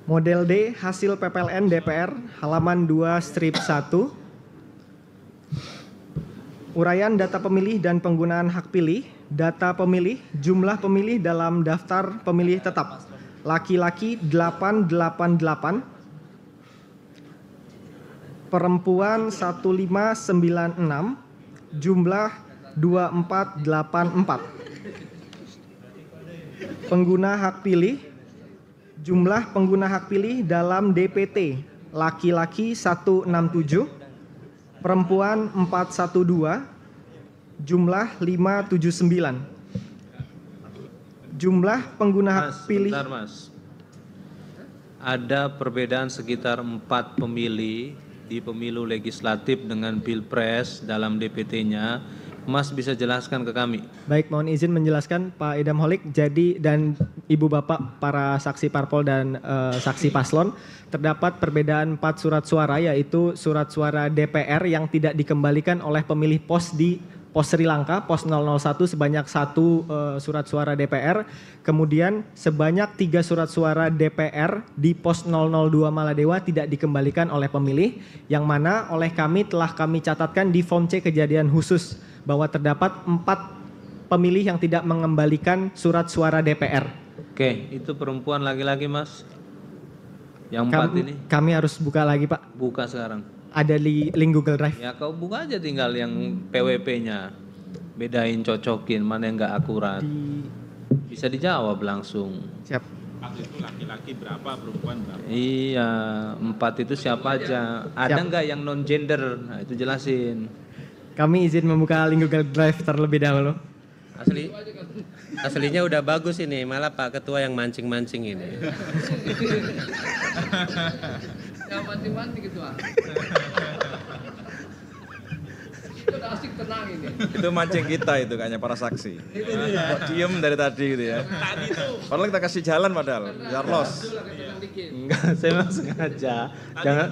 Model D, hasil PPLN DPR, halaman 2 strip 1. Uraian data pemilih dan penggunaan hak pilih. Data pemilih, jumlah pemilih dalam daftar pemilih tetap. Laki-laki 888, perempuan 1596, jumlah 2484. Pengguna hak pilih, jumlah pengguna hak pilih dalam DPT, laki-laki 167, perempuan 412, jumlah 579. Jumlah pengguna hak pilih. Bentar, Mas. Ada perbedaan sekitar 4 pemilih di pemilu legislatif dengan pilpres dalam DPT-nya. Mas bisa jelaskan ke kami? Baik, mohon izin menjelaskan Pak Idam Holik. Jadi dan Ibu Bapak para saksi parpol dan saksi paslon, terdapat perbedaan 4 surat suara, yaitu surat suara DPR yang tidak dikembalikan oleh pemilih pos di pos Sri Lanka, pos 001 sebanyak 1 surat suara DPR, kemudian sebanyak 3 surat suara DPR di pos 002 Maladewa tidak dikembalikan oleh pemilih, yang mana oleh kami telah kami catatkan di form C kejadian khusus bahwa terdapat 4 pemilih yang tidak mengembalikan surat suara DPR. Oke, itu perempuan laki-laki, Mas? Yang 4 ini? Kami harus buka lagi, Pak. Buka sekarang. Ada link Google Drive. Ya kau buka aja tinggal yang PWP-nya. Bedain, cocokin mana yang nggak akurat. Bisa dijawab langsung. Siap. 4 itu laki-laki berapa, perempuan berapa? Iya, 4 itu siapa aja? Ada nggak yang non gender? Nah, itu jelasin. Kami izin membuka link Google Drive terlebih dahulu. Aslinya udah bagus ini, malah Pak Ketua yang mancing-mancing ini. Yang mancing-mancing Ketua. Itu udah asik tenang ini. Itu mancing kita itu kayaknya para saksi. Kok diem dari tadi gitu ya. Tadi tuh. Padahal kita kasih jalan padahal, biar los. Enggak, saya memang sengaja. Jangan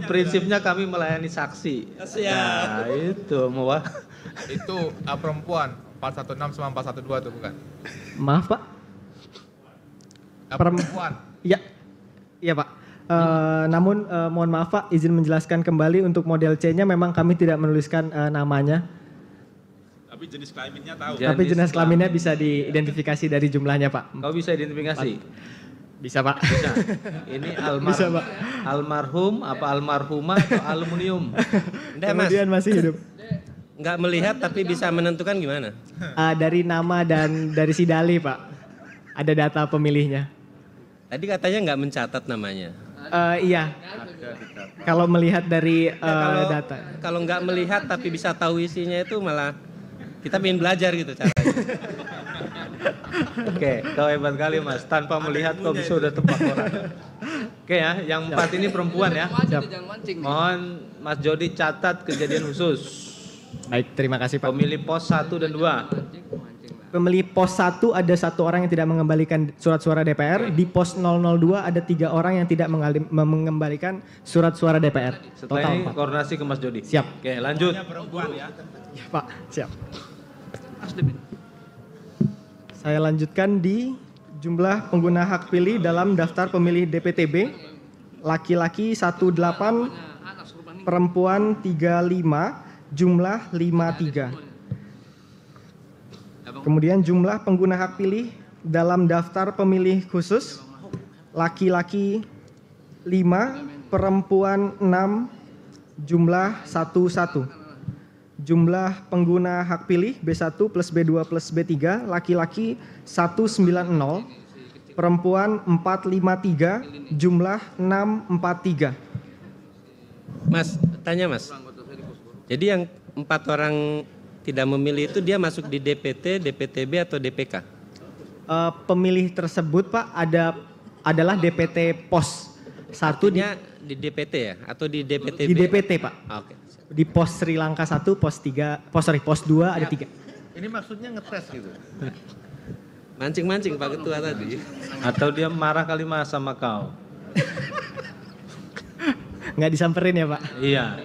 prinsipnya kami melayani saksi. Nah, itu mau Itu perempuan 416 sama 412 tuh bukan? Maaf, Pak. Perempuan. Iya. Iya, Pak. Namun mohon maaf Pak, izin menjelaskan kembali untuk model C-nya memang kami tidak menuliskan namanya. Tapi jenis kelaminnya tahu. Tapi jenis kelaminnya bisa diidentifikasi dari jumlahnya, Pak. Kau bisa identifikasi? Bisa, Pak. Bisa. Ini Bisa, Pak. Almarhum apa almarhumah atau aluminium? Kemudian masih hidup. Nggak melihat tapi bisa menentukan gimana? Dari nama dan dari si Dali, Pak. Ada data pemilihnya. Tadi katanya nggak mencatat namanya. Iya. Kalau melihat dari data. Kalau nggak melihat tapi bisa tahu isinya itu malah kita ingin belajar gitu caranya. Oke, kau hebat kali Mas. Tanpa melihat kau bisa udah tebak orang. Oke ya, yang 4 ini perempuan ya. Mohon Mas Jody catat kejadian khusus. Baik, terima kasih Pak. Pemilih pos 1 dan 2. Pemilih pos 1 ada 1 orang yang tidak mengembalikan surat suara DPR. Di pos 002 ada 3 orang yang tidak mengembalikan surat suara DPR. Setelah ini koordinasi ke Mas Jody. Siap. Oke, lanjut. Perempuan ya. Ya, Pak, siap. Saya lanjutkan di jumlah pengguna hak pilih dalam daftar pemilih DPTB. Laki-laki 18, perempuan 35, jumlah 53. Kemudian jumlah pengguna hak pilih dalam daftar pemilih khusus. Laki-laki 5, perempuan 6, jumlah 11. Jumlah pengguna hak pilih B1 plus B2 plus B3, laki-laki 190, perempuan 453, jumlah 643. Mas, tanya Mas. Jadi yang 4 orang tidak memilih itu dia masuk di DPT, DPTB atau DPK? Pemilih tersebut Pak adalah DPT pos 1 di DPT ya atau di DPTB? Di DPT Pak. Oke. Di pos Sri Lanka 1, pos 2 ada 3. Ini maksudnya ngetes gitu. Mancing-mancing Pak Ketua tadi. Atau dia marah kali Mas sama kau? Nggak disamperin ya Pak? Iya.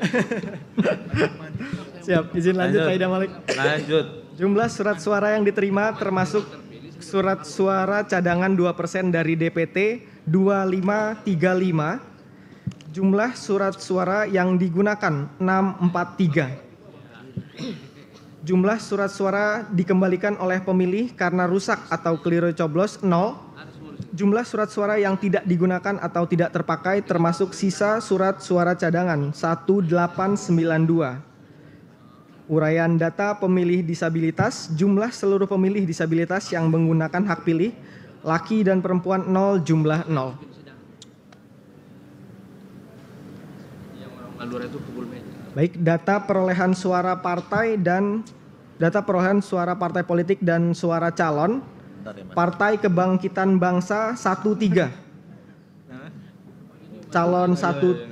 Siap, izin lanjut Pak Idam Malik. Lanjut. Jumlah surat suara yang diterima termasuk surat suara cadangan 2% dari DPT 2535. Jumlah surat suara yang digunakan 643. Jumlah surat suara dikembalikan oleh pemilih karena rusak atau keliru coblos 0. Jumlah surat suara yang tidak digunakan atau tidak terpakai termasuk sisa surat suara cadangan 1892. Uraian data pemilih disabilitas, jumlah seluruh pemilih disabilitas yang menggunakan hak pilih, laki dan perempuan 0, jumlah 0. Baik, data perolehan suara partai dan data perolehan suara partai politik dan suara calon. Partai Kebangkitan Bangsa 13. Calon 1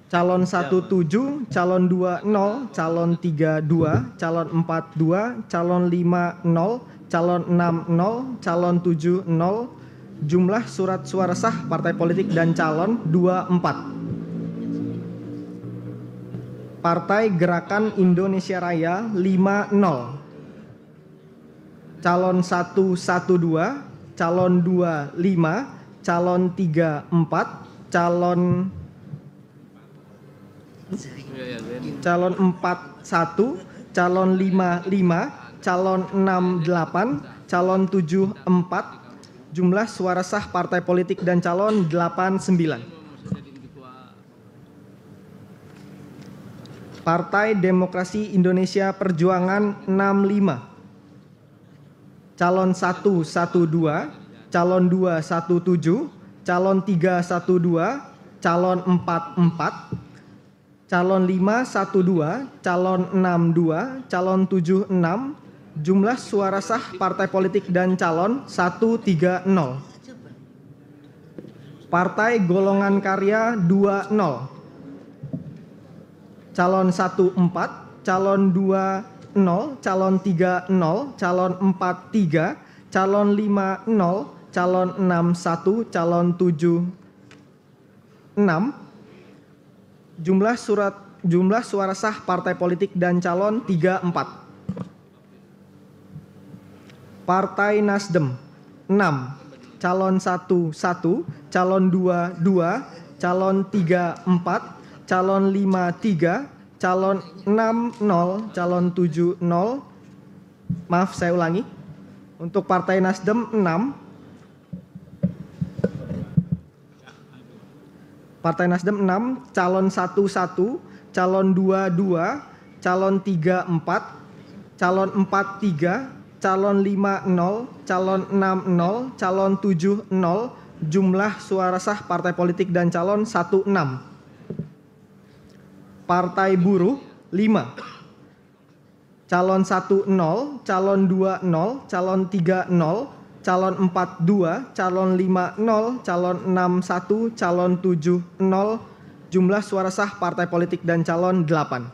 calon 17, calon 20, calon 32, calon 42, calon 50, calon 60, calon 70. Jumlah surat suara sah partai politik dan calon 24. Partai Gerakan Indonesia Raya 50. Calon 112, calon 25, calon 34, calon 41, calon 55, calon 68, calon 74. Jumlah suara sah partai politik dan calon 89. Partai Demokrasi Indonesia Perjuangan 65. Calon 112, calon 217, calon 312, calon 44, calon 512, calon 62, calon 76. Jumlah suara sah partai politik dan calon 130. Partai Golongan Karya 20. Calon 14, calon 20, calon 30, calon 43, calon 50, calon 61, calon 76. Jumlah suara sah partai politik dan calon 34. Partai Nasdem 6, calon 11, calon 22, calon 34, calon 53, calon 60, calon 70. Maaf, saya ulangi. Untuk Partai Nasdem 6. Partai Nasdem 6, calon 11, calon 22, calon 34, calon 43, calon 50, calon 60, calon 70. Jumlah suara sah partai politik dan calon 16. Partai Buruh 5. Calon 10, calon 20, calon 30, calon 42, calon 50, calon 61, calon 70. Jumlah suara sah partai politik dan calon 8.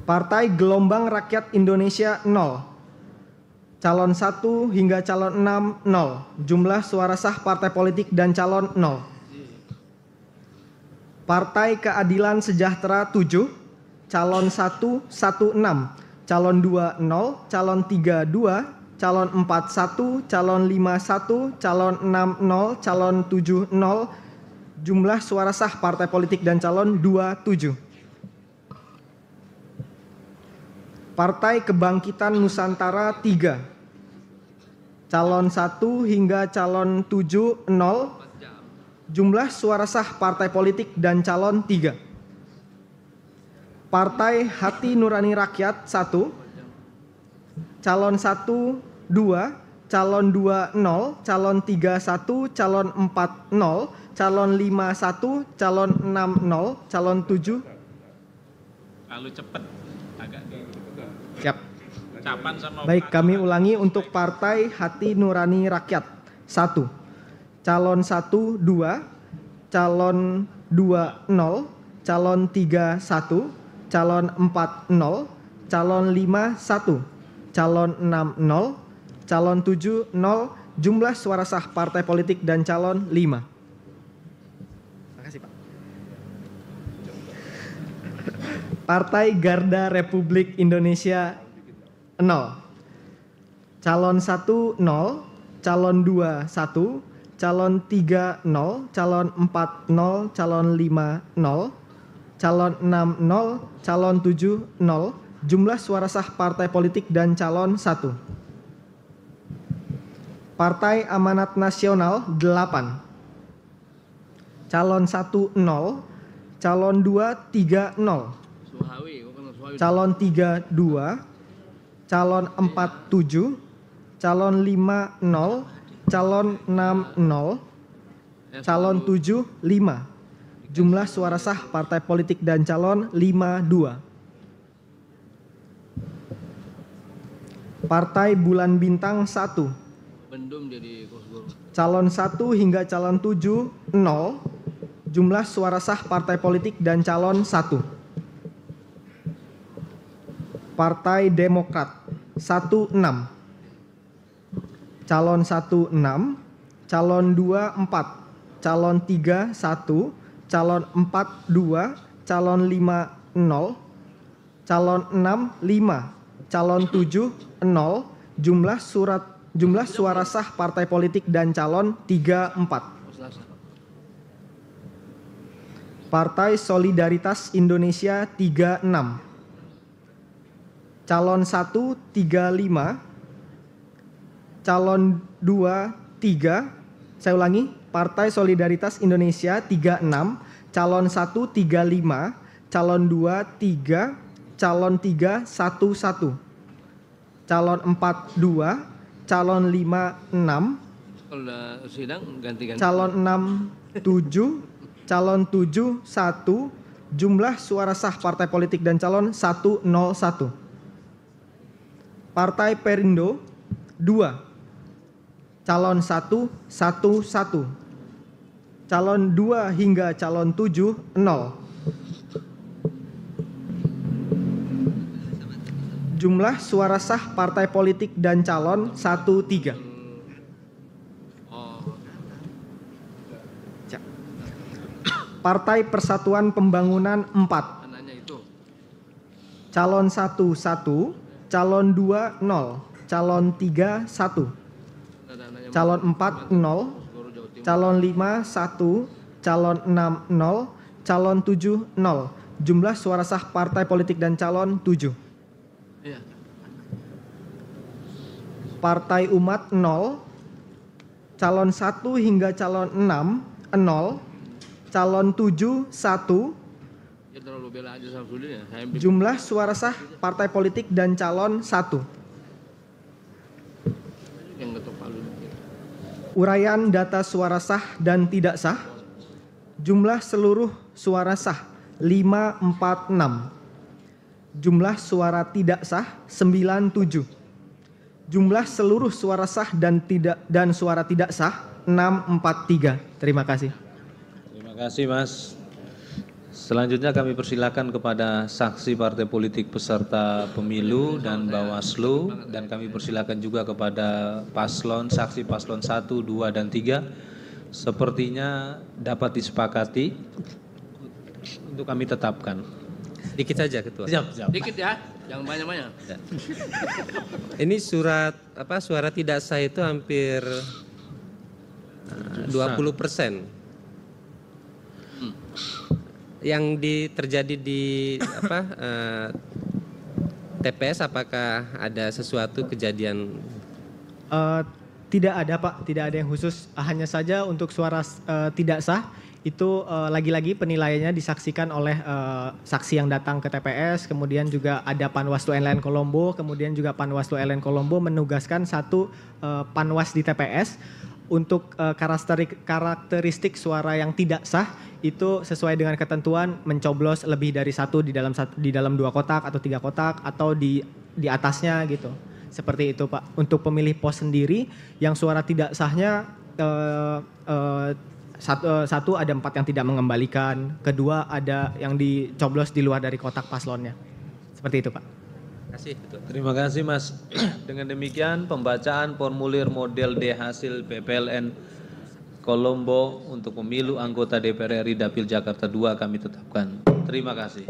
Partai Gelombang Rakyat Indonesia 0. Calon 1 hingga calon 6 0. Jumlah suara sah partai politik dan calon 0. Partai Keadilan Sejahtera 7, calon 1 16, calon 20, calon 32, calon 41, calon 51, calon 60, calon 70. Jumlah suara sah partai politik dan calon 27. Partai Kebangkitan Nusantara 3, calon 1 hingga calon 7 0. Jumlah suara sah partai politik dan calon 3. Partai Hati Nurani Rakyat 1, calon 1 2, calon 20, calon 31, calon 40, calon 51, calon 60, calon 7. Lalu cepet agak di Siap. ucapan sama Baik, kami ulangi untuk Partai Hati Nurani Rakyat 1. Calon 1 2, calon 20, calon 31, calon 40, calon 51, calon 60, calon 70. Jumlah suara sah partai politik dan calon 5. Terima kasih, Pak. Partai Garda Republik Indonesia 0. calon 1 0, calon 2 1, calon 3 0, calon 4 0, calon 5 0, calon 6 0, calon 7 0. Jumlah suara sah partai politik dan calon 1. Partai Amanat Nasional 8. Calon 1 0, calon 2 3 0. Calon 3 2, calon 4 7, calon 5 0, calon 6 0, calon 7 5. Jumlah suara sah partai politik dan calon 52. Partai Bulan Bintang 1. Calon 1 hingga calon 7 0. Jumlah suara sah partai politik dan calon 1. Partai Demokrat 1 6. Calon 1 6, calon 2 4, calon 3 1, calon 4 2, calon 5 0, calon 6 5, calon 7 0. Jumlah suara sah partai politik dan calon 3 4. Partai Solidaritas Indonesia 36. Calon 1 35, calon 2 3. Saya ulangi, Partai Solidaritas Indonesia 36, calon 1 35, calon 2 3, calon 3 1 1. Calon 4 2, calon 5 6. Kalau udah sidang ganti-ganti. Calon 6 7, calon 7 1. Jumlah suara sah partai politik dan calon 101. Partai Perindo 2. Calon 1 1 1. Calon 2 hingga calon 7 0. Jumlah suara sah partai politik dan calon 1 3. Partai Persatuan Pembangunan 4. Calon 1 1, calon 2 0, calon 3 1, calon 4 0, calon 5 1, calon 6 0, calon 7 0. Jumlah suara sah partai politik dan calon 7. Partai Umat 0, calon 1 hingga calon 6 0, calon 7 1. Jumlah suara sah partai politik dan calon 1. Uraian data suara sah dan tidak sah. Jumlah seluruh suara sah 546. Jumlah suara tidak sah 97. Jumlah seluruh suara sah dan suara tidak sah 643. Terima kasih. Terima kasih, Mas. Selanjutnya kami persilakan kepada saksi partai politik peserta pemilu dan Bawaslu, dan kami persilakan juga kepada saksi paslon 1, 2, dan 3. Sepertinya dapat disepakati untuk kami tetapkan. Dikit saja, Ketua. Siap. Dikit ya, jangan banyak-banyak. Ini suara tidak sah itu hampir 20%. Yang terjadi di TPS, apakah ada sesuatu kejadian? Tidak ada, Pak, tidak ada yang khusus. Hanya saja untuk suara tidak sah itu lagi-lagi penilaiannya disaksikan oleh saksi yang datang ke TPS, kemudian juga ada Panwaslu LN Kolombo, kemudian juga Panwaslu LN Kolombo menugaskan satu panwas di TPS untuk karakteristik suara yang tidak sah itu sesuai dengan ketentuan mencoblos lebih dari satu di dalam 2 kotak atau 3 kotak atau di atasnya gitu. Seperti itu, Pak. Untuk pemilih pos sendiri yang suara tidak sahnya satu ada 4 yang tidak mengembalikan, kedua ada yang dicoblos di luar dari kotak paslonnya. Seperti itu, Pak. Terima kasih, Mas. Dengan demikian pembacaan formulir model D hasil PPLN Kolombo untuk pemilu anggota DPR RI Dapil Jakarta II kami tetapkan. Terima kasih.